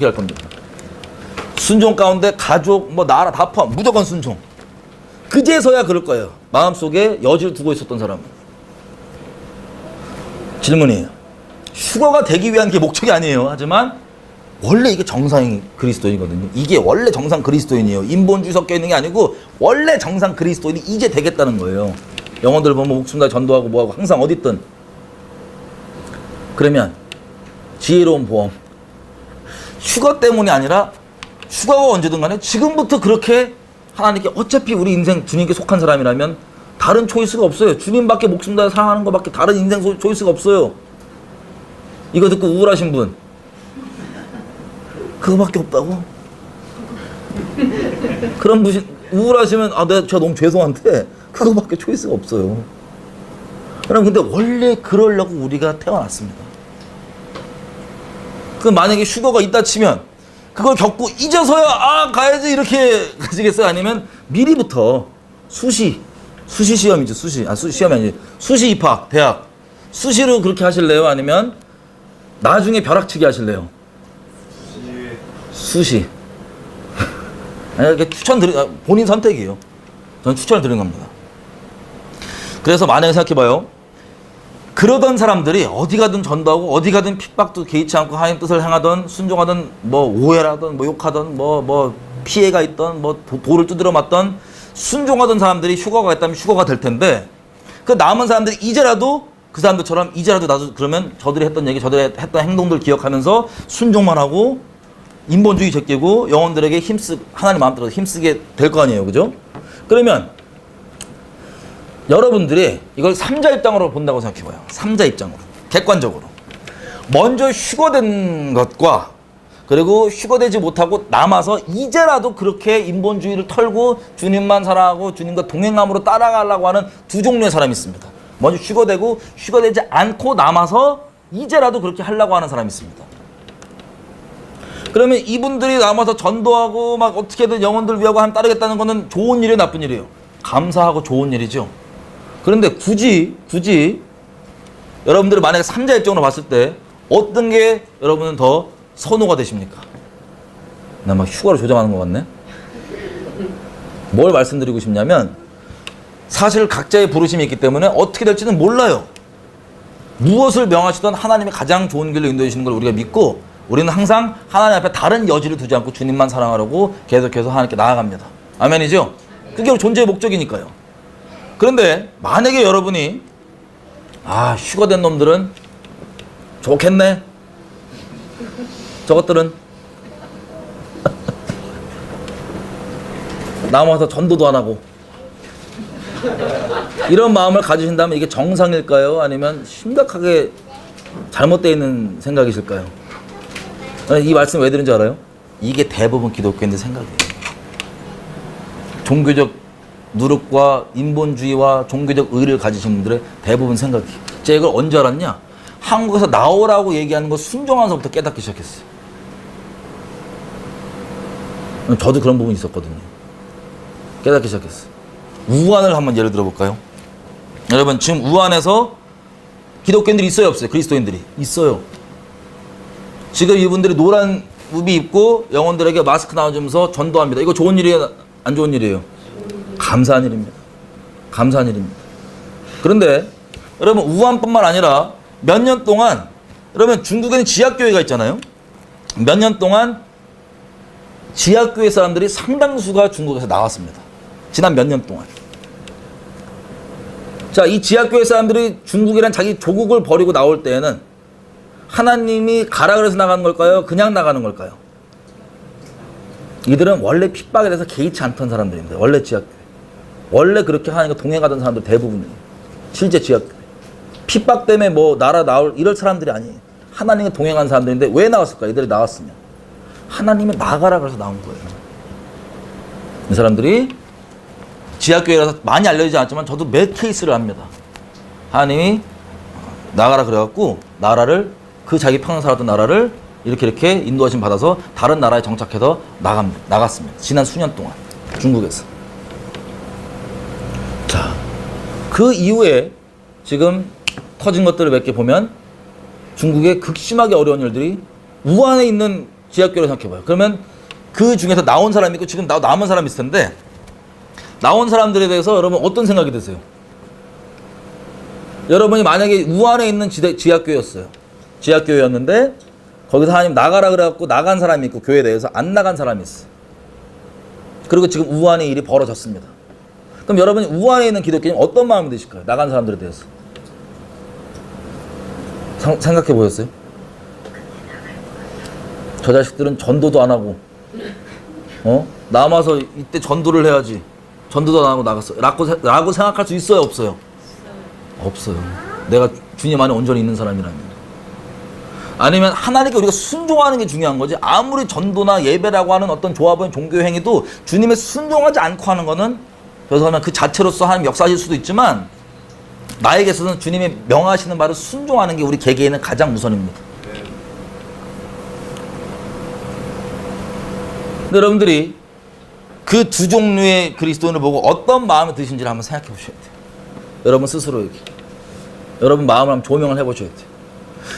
할 겁니다. 순종 가운데 가족, 뭐 나라 다 포함, 무조건 순종. 그제서야 그럴 거예요. 마음속에 여지를 두고 있었던 사람은. 질문이에요. 휴거가 되기 위한 게 목적이 아니에요. 하지만 원래 이게 정상 그리스도인이거든요. 이게 원래 정상 그리스도인이에요. 인본주의 섞여 있는 게 아니고 원래 정상 그리스도인이 이제 되겠다는 거예요. 영혼들 보면 목숨 다 전도하고 뭐하고 항상 어디 있든. 그러면 지혜로운 보험. 휴거 때문이 아니라 휴거가 언제든 간에 지금부터 그렇게 하나님께 어차피 우리 인생 주님께 속한 사람이라면 다른 초이스가 없어요. 주님밖에 목숨 다 사랑하는 것밖에 다른 인생 초이스가 없어요. 이거 듣고 우울하신 분 그거밖에 없다고? 그런 분 우울하시면 제가 너무 죄송한데 그거밖에 초이스가 없어요. 여러분 근데 원래 그러려고 우리가 태어났습니다. 그 만약에 휴거가 있다 치면 그걸 겪고 잊어서야 가야지 이렇게 가시겠어요? 아니면 미리부터 수시 시험이죠. 시험이 아니지. 수시 입학 대학 수시로 그렇게 하실래요? 아니면 나중에 벼락치기 하실래요? 수시. 이렇게 본인 선택이에요. 저는 추천을 드리는 겁니다. 그래서 만약에 생각해봐요. 그러던 사람들이 어디 가든 전도하고 어디 가든 핍박도 개의치 않고 하나님 뜻을 행하던 순종하던 뭐 오해라던 뭐 욕하던 뭐 피해가 있던 뭐 돌을 두드려 맞던 순종하던 사람들이 휴거가 있다면 휴거가 될 텐데 그 남은 사람들이 이제라도 그 사람들처럼 이제라도 나도 그러면 저들이 했던 얘기 저들이 했던 행동들 기억하면서 순종만 하고 인본주의 제끼고 영혼들에게 하나님 마음대로 힘쓰게 될 거 아니에요. 그죠? 그러면 여러분들이 이걸 3자 입장으로 본다고 생각해봐요. 3자 입장으로. 객관적으로. 먼저 휴거된 것과 그리고 휴거되지 못하고 남아서 이제라도 그렇게 인본주의를 털고 주님만 사랑하고 주님과 동행함으로 따라가려고 하는 두 종류의 사람이 있습니다. 먼저 휴거되고 휴거되지 않고 남아서 이제라도 그렇게 하려고 하는 사람이 있습니다. 그러면 이분들이 남아서 전도하고 막 어떻게든 영혼들 위하고 한 따르겠다는 거는 좋은 일이에요, 나쁜 일이에요? 감사하고 좋은 일이죠. 그런데 굳이 여러분들이 만약에 3자 입장으로 봤을 때 어떤 게 여러분은 더 선호가 되십니까? 나 막 휴가를 조정하는 것 같네. 뭘 말씀드리고 싶냐면 사실 각자의 부르심이 있기 때문에 어떻게 될지는 몰라요. 무엇을 명하시던 하나님이 가장 좋은 길로 인도해 주시는 걸 우리가 믿고 우리는 항상 하나님 앞에 다른 여지를 두지 않고 주님만 사랑하려고 계속해서 하나님께 나아갑니다. 아멘이죠? 그게 존재의 목적이니까요. 그런데 만약에 여러분이 휴거된 놈들은 좋겠네. 저것들은 남아서 전도도 안 하고 이런 마음을 가지신다면 이게 정상일까요? 아니면 심각하게 잘못되어 있는 생각이실까요? 이 말씀 왜 드린지 알아요? 이게 대부분 기독교인들 생각이에요. 종교적 누룩과 인본주의와 종교적 의를 가지신 분들의 대부분 생각이에요. 제가 이걸 언제 알았냐? 한국에서 나오라고 얘기하는 거 순종하면서부터 깨닫기 시작했어요. 저도 그런 부분이 있었거든요. 깨닫기 시작했어요. 우한을 한번 예를 들어볼까요? 여러분 지금 우한에서 기독교인들이 있어요 없어요? 그리스도인들이 있어요. 지금 이분들이 노란 우비 입고 영혼들에게 마스크 나눠주면서 전도합니다. 이거 좋은 일이에요? 안 좋은 일이에요? 감사한 일입니다. 감사한 일입니다. 그런데 여러분 우한뿐만 아니라 몇 년 동안 여러분 중국에는 지하교회가 있잖아요. 몇 년 동안 지하교회 사람들이 상당수가 중국에서 나왔습니다. 지난 몇 년 동안. 자, 이 지하교회 사람들이 중국이란 자기 조국을 버리고 나올 때에는 하나님이 가라 그래서 나가는 걸까요? 그냥 나가는 걸까요? 이들은 원래 핍박에 대해서 개의치 않던 사람들입니다. 원래 지하교회. 원래 그렇게 하나님과 동행하던 사람들 대부분이에요. 실제 지하교회. 핍박 때문에 뭐 나라 나올 이럴 사람들이 아니에요. 하나님과 동행한 사람들인데 왜 나왔을까? 이들이 나왔으면 하나님이 나가라 그래서 나온 거예요. 이 사람들이 지하교회라서 많이 알려지지 않지만 저도 몇 케이스를 합니다. 하나님이 나가라 그래갖고 나라를 그 자기 평생 살았던 나라를 이렇게 인도하심 받아서 다른 나라에 정착해서 나갔습니다. 지난 수년 동안 중국에서. 자, 그 이후에 지금 터진 것들을 몇 개 보면 중국에 극심하게 어려운 일들이 우한에 있는 지하교회를 생각해봐요. 그러면 그 중에서 나온 사람이 있고 지금 남은 사람이 있을 텐데 나온 사람들에 대해서 여러분 어떤 생각이 드세요? 여러분이 만약에 우한에 있는 지하교회였어요. 지하교회였는데 거기서 하나님 나가라 그래갖고 나간 사람이 있고 교회에 대해서 안 나간 사람이 있어. 그리고 지금 우한의 일이 벌어졌습니다. 그럼 여러분이 우한에 있는 기독교인 어떤 마음이 드실까요? 나간 사람들에 대해서. 생각해 보셨어요? 저 자식들은 전도도 안 하고 남아서 이때 전도를 해야지. 전도도 안 하고 나갔어. 라고 생각할 수 있어요? 없어요? 없어요. 내가 주님 안에 온전히 있는 사람이라면. 아니면 하나님께 우리가 순종하는 게 중요한 거지. 아무리 전도나 예배라고 하는 어떤 조합은 종교 행위도 주님의 순종하지 않고 하는 거는 그래서 하면 그 자체로서 하나님 역사하실 수도 있지만 나에게서는 주님의 명하시는 바를 순종하는 게 우리 개개인은 가장 우선입니다. 근데 여러분들이 그 두 종류의 그리스도인을 보고 어떤 마음이 드신지를 한번 생각해 보셔야 돼요. 여러분 스스로에게. 여러분 마음을 한번 조명을 해보셔야 돼요.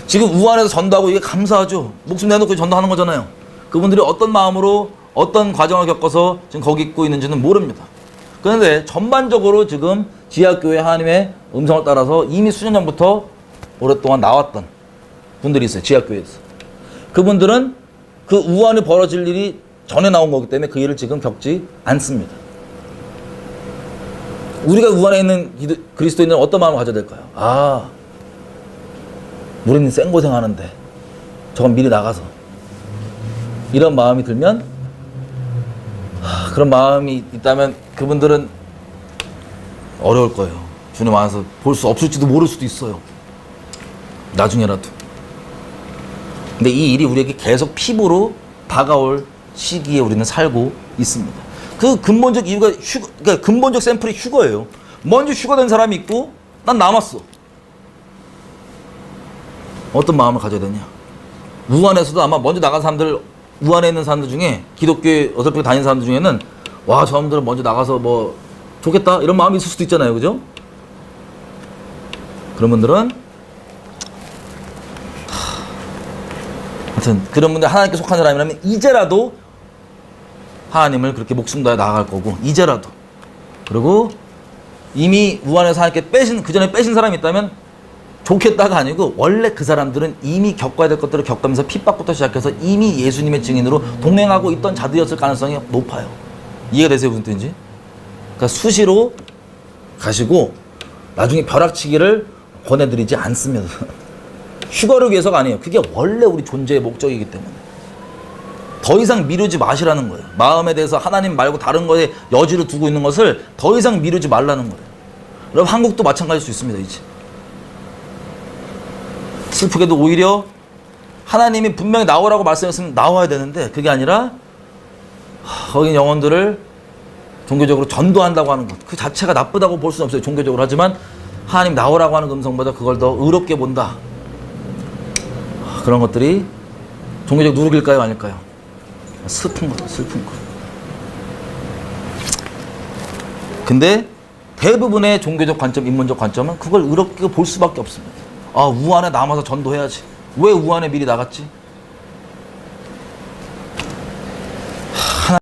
지금 우한에서 전도하고 이게 감사하죠. 목숨 내놓고 전도하는 거잖아요. 그분들이 어떤 마음으로 어떤 과정을 겪어서 지금 거기 있고 있는지는 모릅니다. 그런데 전반적으로 지금 지하교회 하나님의 음성을 따라서 이미 수년 전부터 오랫동안 나왔던 분들이 있어요. 지하교회에서. 그분들은 그 우한이 벌어질 일이 전에 나온 거기 때문에 그 일을 지금 겪지 않습니다. 우리가 우한에 있는 그리스도인은 어떤 마음을 가져야 될까요? 우리는 생고생 하는데 저건 미리 나가서 이런 마음이 들면 그런 마음이 있다면 그분들은 어려울 거예요. 주님 안에서 볼 수 없을지도 모를 수도 있어요. 나중에라도. 근데 이 일이 우리에게 계속 피부로 다가올 시기에 우리는 살고 있습니다. 그 근본적 이유가 그러니까 근본적 샘플이 휴거예요. 먼저 휴거된 사람이 있고 난 남았어. 어떤 마음을 가져야 되냐? 우한에서도 아마 먼저 나간 사람들, 우한에 있는 사람들 중에 기독교에 어설프게 다니는 사람들 중에는 와, 저 사람들은 먼저 나가서 뭐 좋겠다 이런 마음이 있을 수도 있잖아요, 그죠? 그런 분들은 하여튼 그런 분들 하나님께 속한 사람이라면 이제라도 하나님을 그렇게 목숨 다해 나아갈 거고 이제라도. 그리고 이미 우한에서 하나님께 그 전에 빼신 사람이 있다면 좋겠다가 아니고 원래 그 사람들은 이미 겪어야 될 것들을 겪으면서 핍박부터 시작해서 이미 예수님의 증인으로 동행하고 있던 자들이었을 가능성이 높아요. 이해가 되세요? 무슨 뜻인지? 그러니까 수시로 가시고 나중에 벼락치기를 권해드리지 않습니다. 휴거를 위해서가 아니에요. 그게 원래 우리 존재의 목적이기 때문에. 더 이상 미루지 마시라는 거예요. 마음에 대해서 하나님 말고 다른 거에 여지를 두고 있는 것을 더 이상 미루지 말라는 거예요. 여러분 한국도 마찬가지일 수 있습니다. 이제. 슬프게도 오히려 하나님이 분명히 나오라고 말씀했으면 나와야 되는데 그게 아니라 거기 영혼들을 종교적으로 전도한다고 하는 것 그 자체가 나쁘다고 볼 수는 없어요. 종교적으로. 하지만 하나님 나오라고 하는 음성보다 그걸 더 의롭게 본다. 그런 것들이 종교적 누룩일까요? 아닐까요? 슬픈 거죠. 슬픈 거. 근데 대부분의 종교적 관점, 인문적 관점은 그걸 의롭게 볼 수밖에 없습니다. 우한에 남아서 전도해야지. 왜 우한에 미리 나갔지?